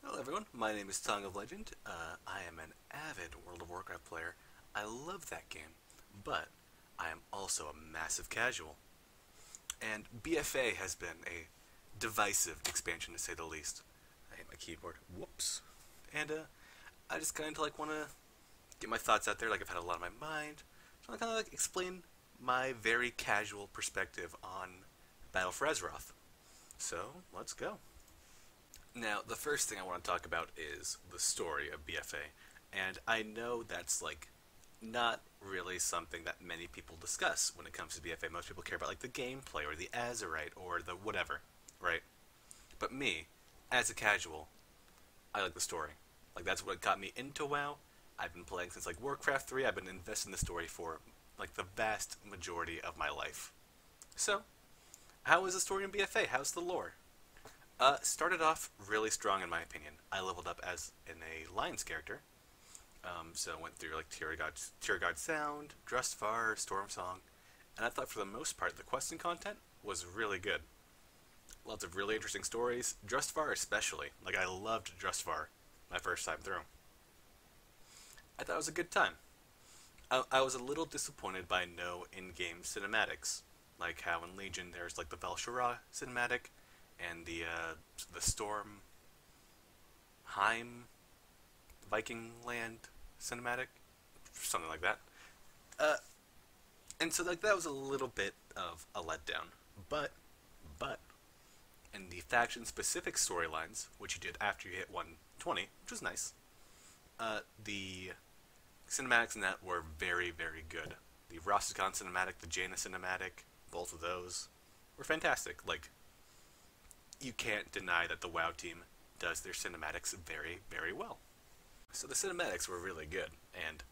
Hello everyone, my name is Tongue of Legend. I am an avid World of Warcraft player. I love that game, but I am also a massive casual. And BFA has been a divisive expansion to say the least. I hit my keyboard. Whoops. And I just kind of like want to get my thoughts out there. Like I've had a lot on my mind. So I kind of like explain my very casual perspective on Battle for Azeroth. So let's go. Now, the first thing I want to talk about is the story of BFA. And I know that's like not really something that many people discuss when it comes to BFA. Most people care about like the gameplay or the Azerite or the whatever, right? But me, as a casual, I like the story. Like that's what got me into WoW. I've been playing since like Warcraft 3. I've been invested in the story for like the vast majority of my life. So, how is the story in BFA? How's the lore? Started off really strong in my opinion. I leveled up as in a Lions character. So went through like Tier God Sound, Drustvar, Storm Song, and I thought for the most part the questing content was really good. Lots of really interesting stories. Drustvar especially. Like I loved Drustvar my first time through. I thought it was a good time. I was a little disappointed by no in-game cinematics, like how in Legion there's like the Vel'Shara cinematic and the Storm Heim Viking Land cinematic, something like that. Uh, and so like that was a little bit of a letdown. But in the faction specific storylines, which you did after you hit 120, which was nice, the cinematics in that were very good. The Rastakhan cinematic, the Jaina cinematic, both of those were fantastic. Like you can't deny that the WoW team does their cinematics very well. So the cinematics were really good, and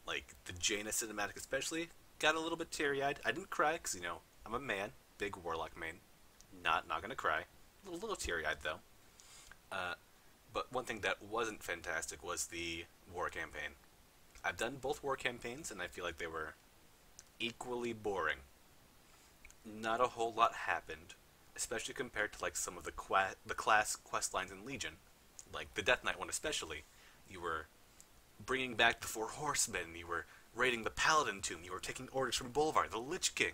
like the Jaina cinematic especially got a little bit teary-eyed. I didn't cry because I'm a man, big warlock main, not gonna cry. A little teary-eyed though. Uh, but one thing that wasn't fantastic was the war campaign. I've done both war campaigns, and I feel like they were equally boring. Not a whole lot happened, especially compared to like some of the class quest lines in Legion, like the Death Knight one especially. You were bringing back the Four Horsemen. You were raiding the Paladin Tomb. You were taking orders from Bolvar, the Lich King.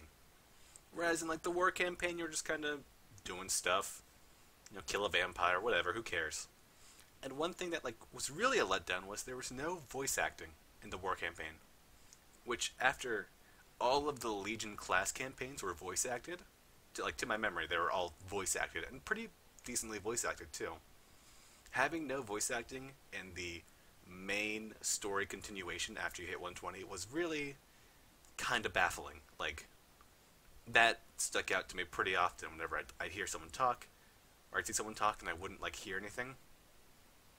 Whereas in like the war campaign, you're just kind of doing stuff, kill a vampire, whatever. Who cares? And one thing that like was really a letdown was there was no voice acting in the war campaign, which after all of the Legion class campaigns were voice acted, to my memory, they were all voice acted and pretty decently voice acted too. Having no voice acting in the main story continuation after you hit 120 was really kind of baffling. Like that stuck out to me pretty often whenever I'd hear someone talk, or I'd see someone talk and I wouldn't like hear anything,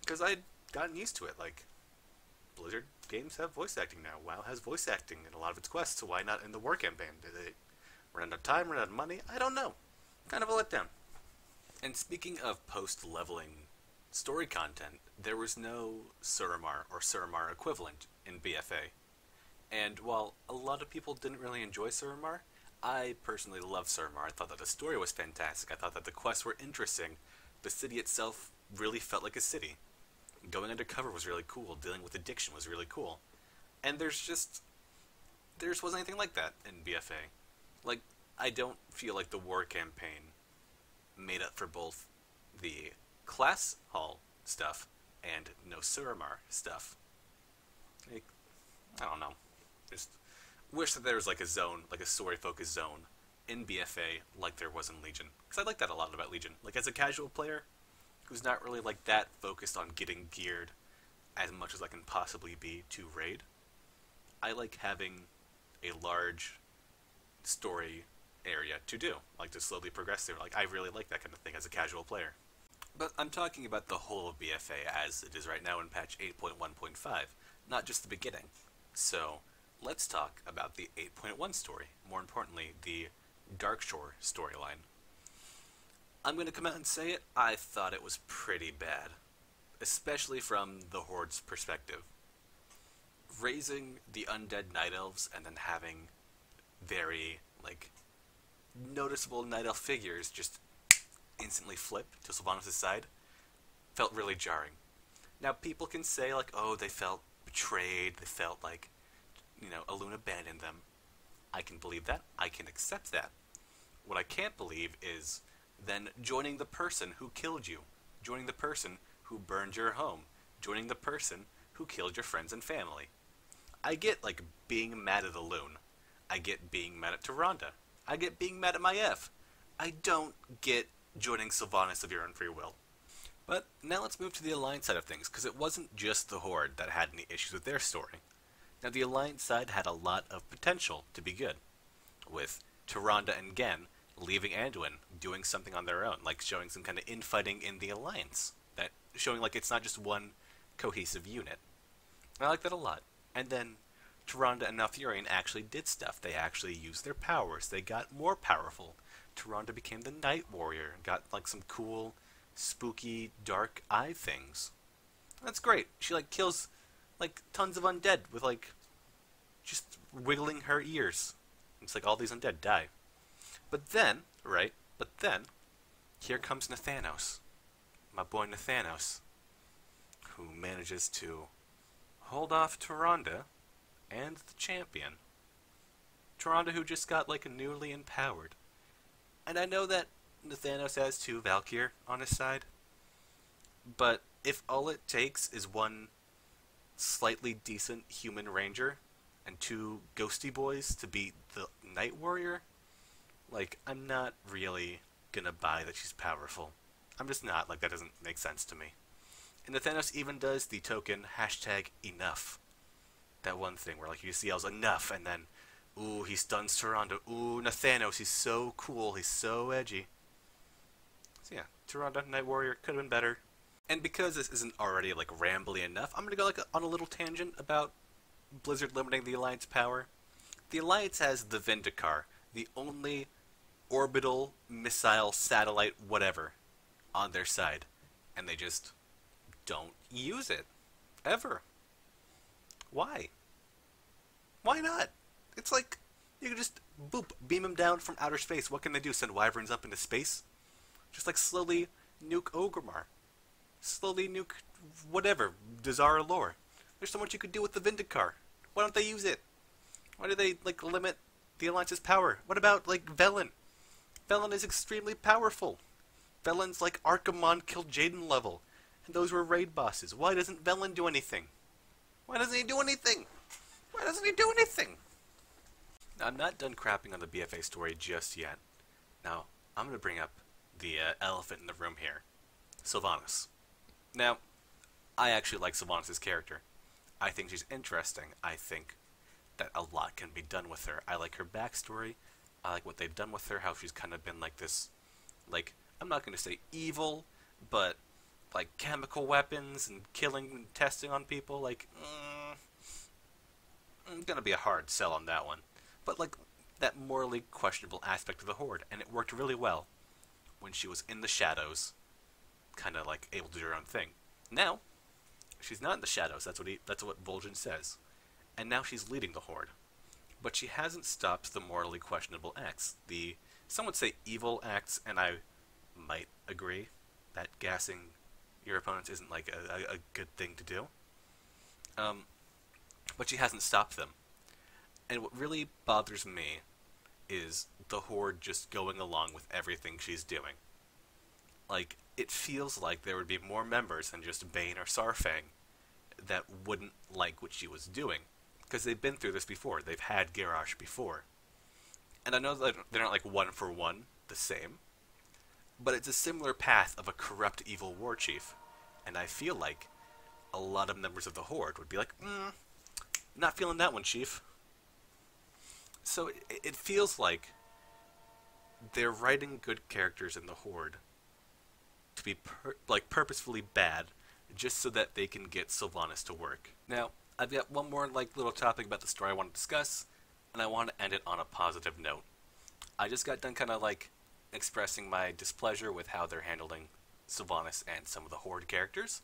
because I'd gotten used to it. Like Blizzard games have voice acting now. WoW has voice acting in a lot of its quests, so why not in the war campaign? Did they run out of time, run out of money? I don't know. Kind of a letdown. And speaking of post-leveling story content, there was no Suramar or Suramar equivalent in BFA. And while a lot of people didn't really enjoy Suramar, I personally loved Suramar. I thought that the story was fantastic. I thought that the quests were interesting. The city itself really felt like a city. Going undercover was really cool. Dealing with addiction was really cool. And there just wasn't anything like that in BFA. Like, I don't feel like the war campaign made up for both the class hall stuff and no Suramar stuff. Like, I don't know. Just wish that there was like a zone, like a story-focused zone in BFA like there was in Legion. Because I like that a lot about Legion. Like, as a casual player who's not really like that focused on getting geared as much as I can possibly be to raid, I like having a large story area to do, like to slowly progress through. Like I really like that kind of thing as a casual player. But I'm talking about the whole of BFA as it is right now in patch 8.1.5, not just the beginning. So let's talk about the 8.1 story. More importantly, the Darkshore storyline. I'm going to come out and say it, I thought it was pretty bad. Especially from the Horde's perspective. Raising the undead night elves and then having very, like, noticeable night elf figures just instantly flip to Sylvanas' side felt really jarring. Now, people can say, like, oh, they felt betrayed, they felt like, Elune abandoned them. I can believe that. I can accept that. What I can't believe is then joining the person who killed you, joining the person who burned your home, joining the person who killed your friends and family. I get, like, being mad at Elune. I get being mad at Tyrande. I get being mad at my F. I don't get joining Sylvanas of your own free will. But now let's move to the Alliance side of things, because it wasn't just the Horde that had any issues with their story. Now, the Alliance side had a lot of potential to be good, with Tyrande and Gen leaving Anduin, doing something on their own, like showing some kind of infighting in the Alliance, that showing like it's not just one cohesive unit. I like that a lot. And then Tyrande and Malfurion actually did stuff. They actually used their powers. They got more powerful. Tyrande became the Night Warrior and got like some cool, spooky, dark eye things. That's great. She like kills like tons of undead with like just wiggling her ears. It's like all these undead die. But then, here comes Nathanos. My boy Nathanos, who manages to hold off Tyrande and the champion. Tyrande, who just got like newly empowered. And I know that Nathanos has 2 Valkyr on his side, but if all it takes is one slightly decent human ranger and 2 ghosty boys to beat the Night Warrior, like, I'm not really gonna buy that she's powerful. I'm just not. Like, that doesn't make sense to me. And Nathanos even does the token #enough. That one thing where, like, you see yells enough, and then, ooh, he stuns Tyrande. Ooh, Nathanos, he's so cool. He's so edgy. So yeah, Tyrande, Night Warrior, could have been better. And because this isn't already, like, rambly enough, I'm gonna go, like, on a little tangent about Blizzard limiting the Alliance power. The Alliance has the Vindicar, the only orbital, missile, satellite, whatever, on their side. And they just don't use it. Ever. Why? Why not? It's like, you can just, boop, beam them down from outer space. What can they do? Send wyverns up into space? Just like slowly nuke Orgrimmar. Slowly nuke whatever, Dazara lore. There's so much you could do with the Vindicar. Why don't they use it? Why do they, like, limit the Alliance's power? What about, like, Velen? Velen is extremely powerful. Velen's, like, Archimon killed Jaden level. And those were raid bosses. Why doesn't Velen do anything? Why doesn't he do anything? Why doesn't he do anything? Now, I'm not done crapping on the BFA story just yet. Now, I'm going to bring up the elephant in the room here. Sylvanas. Now, I actually like Sylvanas' character. I think she's interesting. I think that a lot can be done with her. I like her backstory. I like what they've done with her, how she's kind of been like this, like, I'm not going to say evil, but like chemical weapons and killing and testing on people, like, going to be a hard sell on that one. But like, that morally questionable aspect of the Horde, and it worked really well when she was in the shadows, kind of like able to do her own thing. Now, she's not in the shadows, that's what Vol'jin says. And now she's leading the Horde. But she hasn't stopped the morally questionable acts. Some would say evil acts, and I might agree that gassing your opponents isn't like a good thing to do. But she hasn't stopped them. And what really bothers me is the Horde just going along with everything she's doing. Like, it feels like there would be more members than just Bane or Sarfang that wouldn't like what she was doing. Because they've been through this before. They've had Garrosh before. And I know that they're not like one for one the same, but it's a similar path of a corrupt evil war chief. And I feel like a lot of members of the Horde would be like, not feeling that one, chief. So it feels like they're writing good characters in the Horde to be purposefully bad, just so that they can get Sylvanas to work. Now, I've got one more like little topic about the story I want to discuss, and I want to end it on a positive note. I just got done kind of like expressing my displeasure with how they're handling Sylvanas and some of the Horde characters,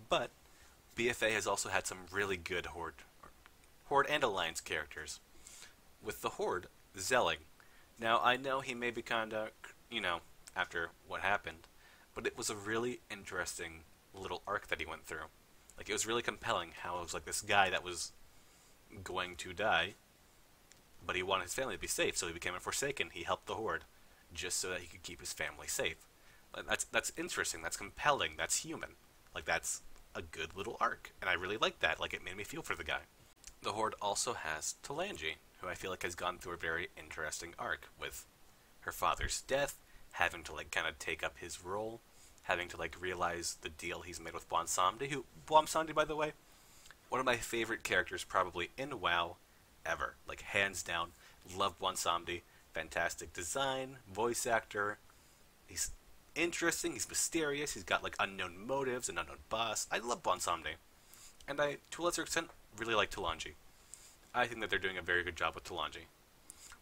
but BFA has also had some really good Horde and Alliance characters. With the Horde, Zelling. Now, I know he may be kind of, after what happened, but it was a really interesting little arc that he went through. Like, it was really compelling how it was like this guy that was going to die, but he wanted his family to be safe, so he became a Forsaken. He helped the Horde just so that he could keep his family safe. That's interesting. That's compelling. That's human. Like, that's a good little arc, and I really liked that. Like, it made me feel for the guy. The Horde also has Talanji, who I feel like has gone through a very interesting arc with her father's death, having to like kind of take up his role, having to like realize the deal he's made with Bwonsamdi, who Bwonsamdi, by the way, one of my favorite characters probably in WoW ever. Like, hands down, love Bwonsamdi. Fantastic design, voice actor. He's interesting, he's mysterious, he's got like unknown motives, an unknown boss. I love Bwonsamdi. And I, to a lesser extent, really like Talanji. I think that they're doing a very good job with Talanji.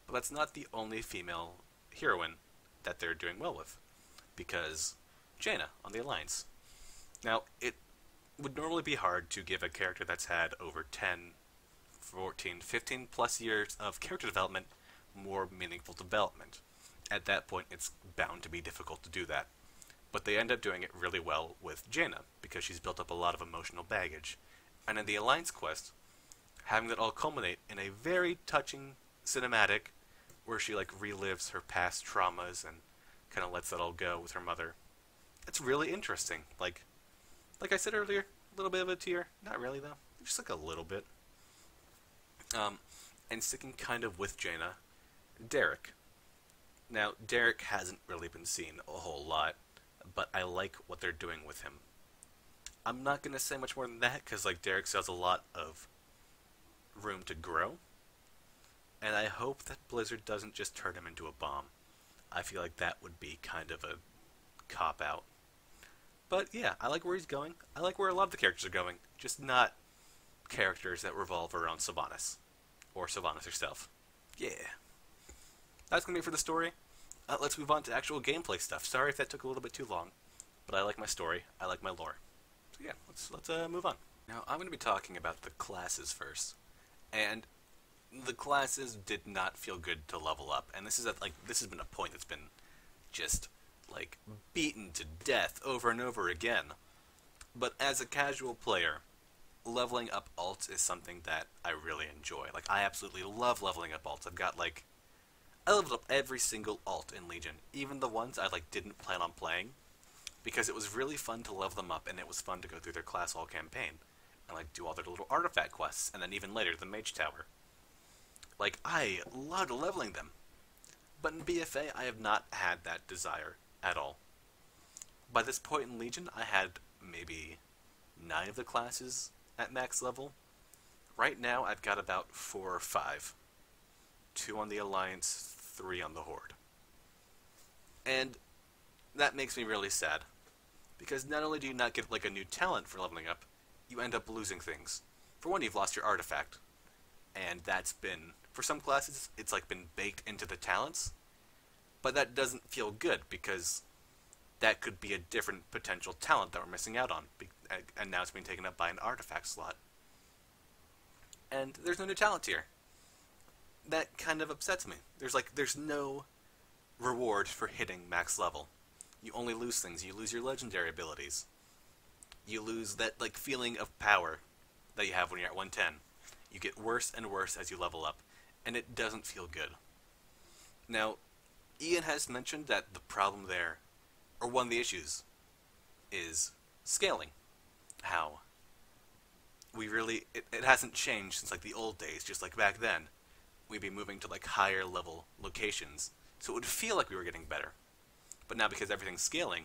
But that's not the only female heroine that they're doing well with. Because Jaina on the Alliance. Now, it would normally be hard to give a character that's had over 10, 14, 15 plus years of character development more meaningful development. At that point, it's bound to be difficult to do that. But they end up doing it really well with Jaina, because she's built up a lot of emotional baggage. And in the Alliance quest, having that all culminate in a very touching cinematic, where she like relives her past traumas and kind of lets that all go with her mother. It's really interesting. Like I said earlier, a little bit of a tear. Not really though, just like a little bit. And sticking kind of with Jaina, Derek. Now, Derek hasn't really been seen a whole lot, but I like what they're doing with him. I'm not going to say much more than that, because like Derek still has a lot of room to grow, and I hope that Blizzard doesn't just turn him into a bomb. I feel like that would be kind of a cop-out. But yeah, I like where he's going. I like where a lot of the characters are going, just not characters that revolve around Sylvanas, or Sylvanas herself. Yeah. That's going to be it for the story. Let's move on to actual gameplay stuff. Sorry if that took a little bit too long, but I like my story, I like my lore. So yeah, let's move on. Now, I'm going to be talking about the classes first. And the classes did not feel good to level up. And this has been a point that's been just, like, beaten to death over and over again. But as a casual player, leveling up alts is something that I really enjoy. Like, I absolutely love leveling up alts. I leveled up every single alt in Legion, even the ones I didn't plan on playing, because it was really fun to level them up, and it was fun to go through their class hall campaign, and do all their little artifact quests, and then even later the Mage Tower. I loved leveling them, but in BFA I have not had that desire at all. By this point in Legion, I had maybe 9 of the classes at max level. Right now I've got about 4 or 5. 2 on the Alliance, 3 on the Horde. And that makes me really sad, because not only do you not get a new talent for leveling up, you end up losing things. For one, you've lost your artifact, and that's been, for some classes, it's been baked into the talents, but that doesn't feel good, because that could be a different potential talent that we're missing out on, and now it's being taken up by an artifact slot. And there's no new talent tier. That kind of upsets me. There's no reward for hitting max level. You only lose things. You lose your legendary abilities. You lose that feeling of power that you have when you're at 110. You get worse and worse as you level up, and it doesn't feel good. Now, Ian has mentioned that the problem there, or one of the issues, is scaling. How we really, it hasn't changed since the old days, just back then. We'd be moving to higher level locations, so it would feel like we were getting better. But now, because everything's scaling,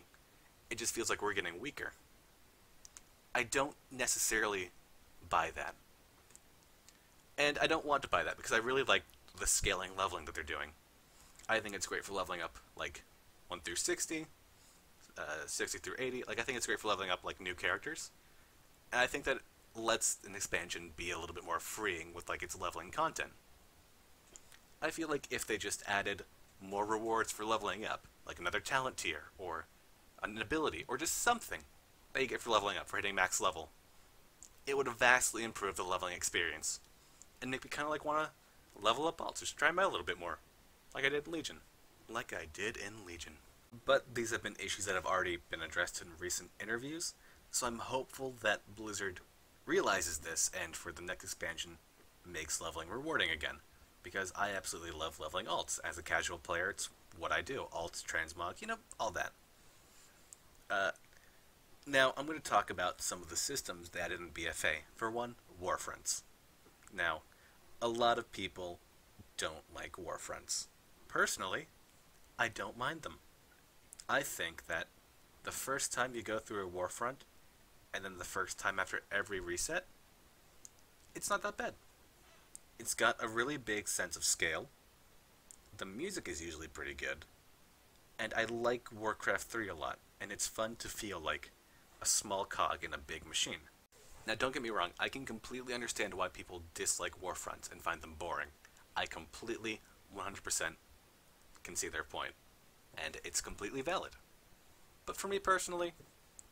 it just feels like we're getting weaker. I don't necessarily buy that. And I don't want to buy that, because I really like the scaling leveling that they're doing. I think it's great for leveling up 1 through 60, 60 through 80. I think it's great for leveling up new characters. And I think that lets an expansion be a little bit more freeing with its leveling content. I feel if they just added more rewards for leveling up, another talent tier, or an ability, or just something that you get for leveling up, for hitting max level, it would vastly improve the leveling experience, and make me kind of want to level up alts, just try them out a little bit more, like I did in Legion. But these have been issues that have already been addressed in recent interviews, So I'm hopeful that Blizzard realizes this and for the next expansion makes leveling rewarding again. Because I absolutely love leveling alts. As a casual player, it's what I do. Alts, transmog, all that. Uh, Now, I'm going to talk about some of the systems they added in BFA. For one, Warfronts. Now, a lot of people don't like Warfronts. Personally, I don't mind them. I think that the first time you go through a Warfront, and then the first time after every reset, it's not that bad. It's got a really big sense of scale. The music is usually pretty good. And I like Warcraft 3 a lot, and it's fun to feel like a small cog in a big machine. Now don't get me wrong, I can completely understand why people dislike Warfronts and find them boring. I completely, 100% can see their point, and it's completely valid. But for me personally,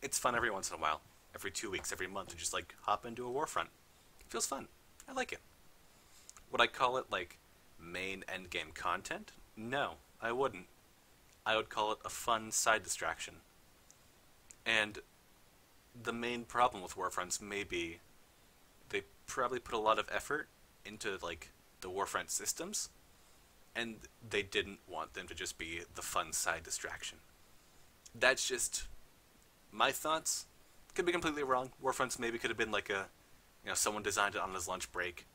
it's fun every once in a while, every 2 weeks, every month, to just hop into a Warfront. It feels fun. I like it. Would I call it main endgame content? No, I wouldn't. I would call it a fun side distraction. And the main problem with Warfronts may be they probably put a lot of effort into the Warfront systems, and they didn't want them to just be the fun side distraction. That's just my thoughts. Could be completely wrong. Warfronts maybe could have been someone designed it on his lunch break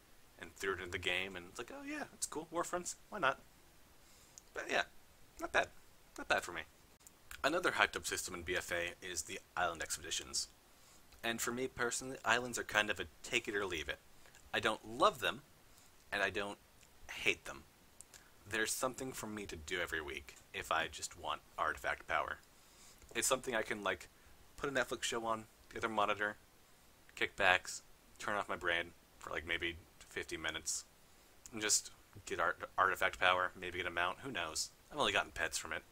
and threw it in the game, and it's oh yeah, it's cool, Warfronts, why not? But yeah, not bad. Not bad for me. Another hyped up system in BFA is the island expeditions. And for me personally, islands are kind of a take it or leave it. I don't love them, and I don't hate them. There's something for me to do every week if I just want artifact power. It's something I can put a Netflix show on, the other monitor, kick backs, turn off my brain for maybe 50 minutes, and just get artifact power, maybe get a mount, who knows. I've only gotten pets from it.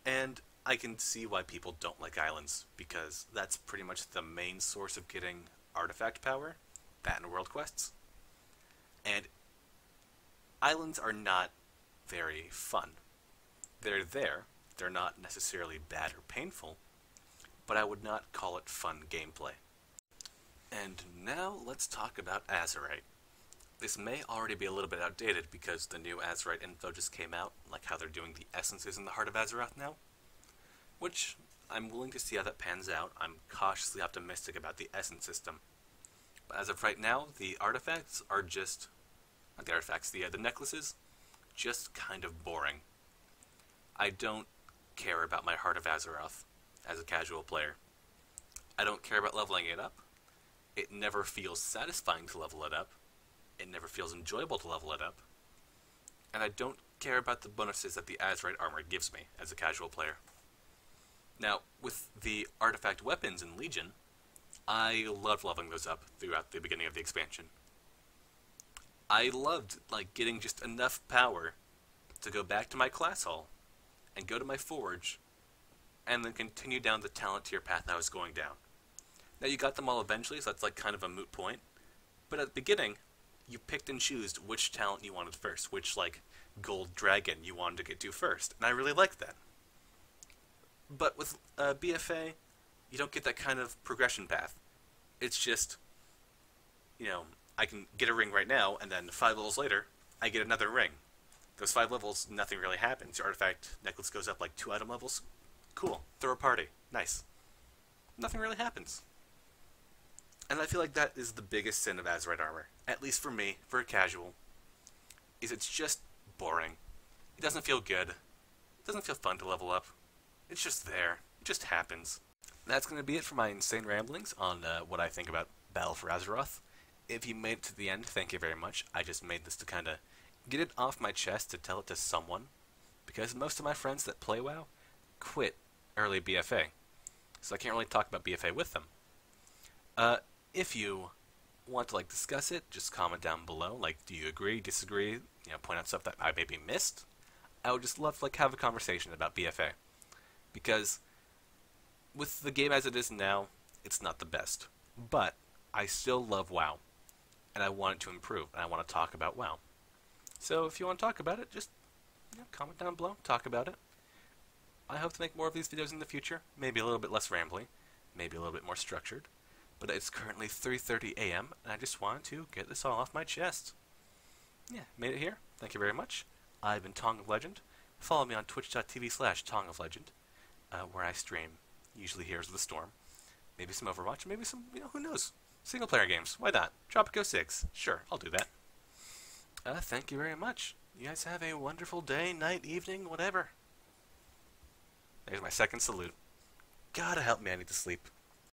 And I can see why people don't like islands, because that's pretty much the main source of getting artifact power, that and world quests. And islands are not very fun. They're there, they're not necessarily bad or painful, but I would not call it fun gameplay. And now let's talk about Azeroth. This may already be a little bit outdated because the new Azeroth info just came out, how they're doing the essences in the heart of Azeroth now. Which, I'm willing to see how that pans out. I'm cautiously optimistic about the essence system. But as of right now, the artifacts are just... not the artifacts, the necklaces, just kind of boring. I don't care about my Heart of Azeroth as a casual player. I don't care about leveling it up. It never feels satisfying to level it up. It never feels enjoyable to level it up. And I don't care about the bonuses that the Azeroth armor gives me as a casual player. Now, with the artifact weapons in Legion, I loved leveling those up throughout the beginning of the expansion. I loved, getting just enough power to go back to my class hall and go to my forge and then continue down the talent tier path I was going down. Now, you got them all eventually, so that's kind of a moot point. But at the beginning, you picked and chose which talent you wanted first, which, gold dragon you wanted to get to first, and I really liked that. But with BFA, you don't get that kind of progression path. It's just, I can get a ring right now, and then 5 levels later, I get another ring. Those 5 levels, nothing really happens. Your artifact necklace goes up 2 item levels. Cool. Throw a party. Nice. Nothing really happens. And I feel like that is the biggest sin of Azeroth armor, at least for me, for a casual, is it's just boring. It doesn't feel good. It doesn't feel fun to level up. It's just there. It just happens. That's going to be it for my insane ramblings on what I think about Battle for Azeroth. If you made it to the end, thank you very much. I just made this to kind of get it off my chest to tell it to someone, because most of my friends that play WoW quit early BFA, so I can't really talk about BFA with them. If you want to discuss it, just comment down below. Do you agree, disagree? Point out stuff that I maybe missed. I would just love to have a conversation about BFA, because with the game as it is now, it's not the best. But I still love WoW, and I want it to improve, and I want to talk about WoW. So if you want to talk about it, just comment down below, talk about it. I hope to make more of these videos in the future, maybe a little bit less rambly, maybe a little bit more structured. But it's currently 3:30 a.m. and I just wanted to get this all off my chest. Yeah, made it here. Thank you very much. I've been Tong of Legend. Follow me on twitch.tv/Tong of Legend, where I stream, usually Heroes of the Storm. Maybe some Overwatch, maybe some, who knows? Single player games. Why not? Tropico 6. Sure, I'll do that. Thank you very much. You guys have a wonderful day, night, evening, whatever. There's my second salute. Gotta help me, I need to sleep.